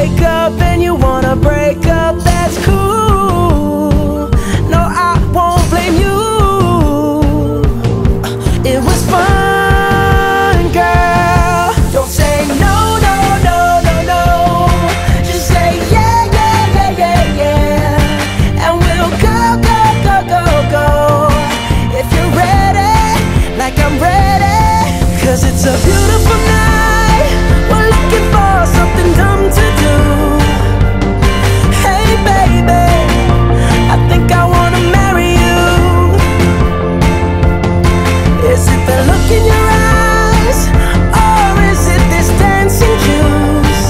wake up and you wanna break up, that's cool. No, I won't blame you. It was fun, girl. Don't say no, no, no, no, no. Just say yeah, yeah, yeah, yeah, yeah. And we'll go, go, go, go, go. If you're ready, like I'm ready. 'Cause it's a beautiful night. We're looking for something dumb to do. Hey baby, I think I wanna marry you. Is it the look in your eyes, or is it this dancing juice?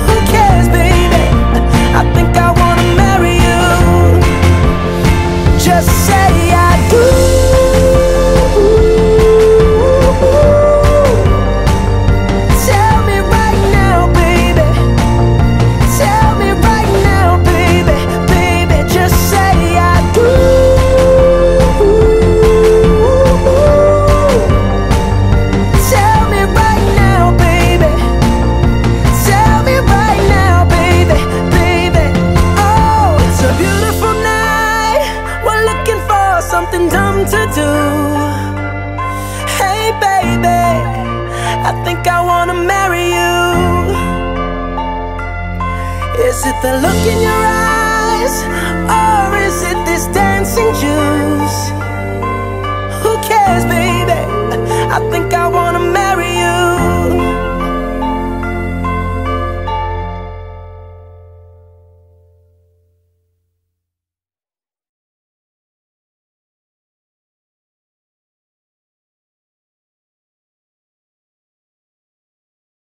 Who cares, baby? I think I wanna marry you. Just say I do. Tell me right now, baby. Tell me right now, baby. Baby, just say I do. Tell me right now, baby. Tell me right now, baby. Baby, oh, it's a beautiful night. We're looking for something dumb to do. Hey baby, I think I wanna marry you. Is it the look in your eyes, or is it this dancing juice? Who cares, baby? I think I wanna